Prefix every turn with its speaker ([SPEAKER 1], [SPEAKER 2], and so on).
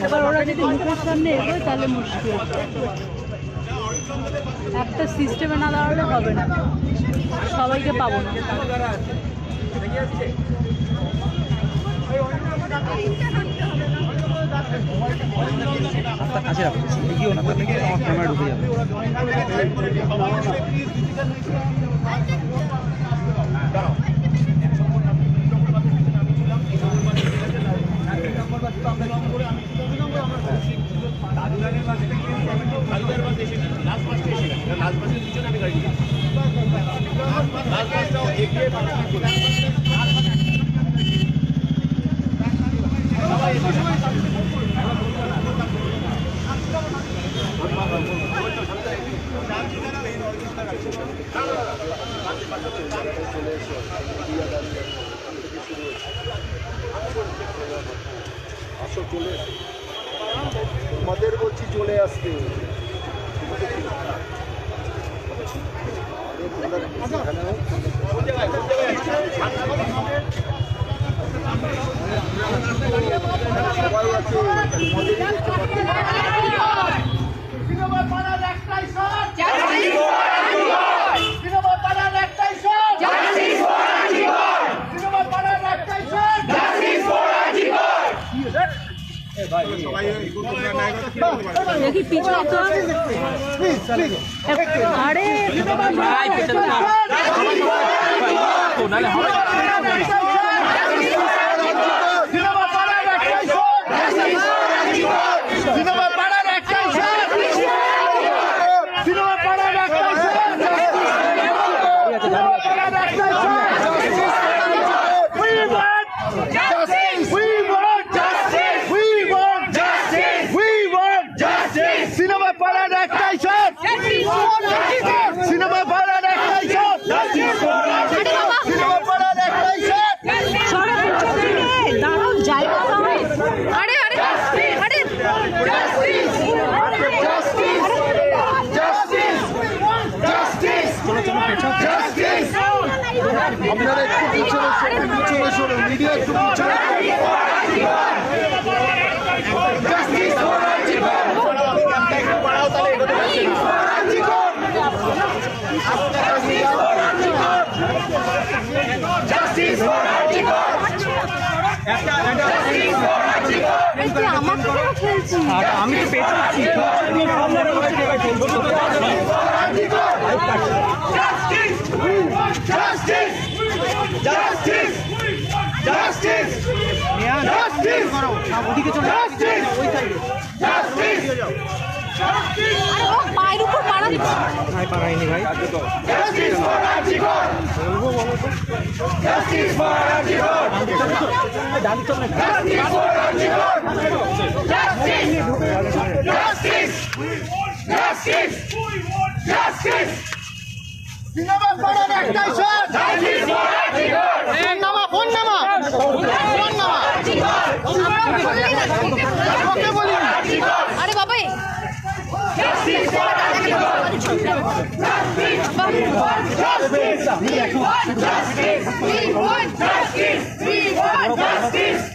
[SPEAKER 1] এবার ওরা যদি মুখের সামনে এগোয় তাহলে মুশকিল। একটা সিস্টেমে না দাঁড়ালে হবে না, সবাইকে পাবো না।
[SPEAKER 2] কাছে রাখো, এগিয়েও না, তার থেকে আমার ক্যামেরা ঢুকে যাবে।
[SPEAKER 3] তোমাদের বলছি চলে আসতে। সবাই আছে
[SPEAKER 1] দেখি পিছনে তো আরে আপনারা একটু পিছনে সরুন, মিডিয়া একটু পিছনে।
[SPEAKER 2] আমি তো পেয়েছি।
[SPEAKER 1] পায়ের উপর পাড়া দিচ্ছে।
[SPEAKER 2] পাড়াইনি ভাই।
[SPEAKER 1] আরে বাবা
[SPEAKER 4] Justice!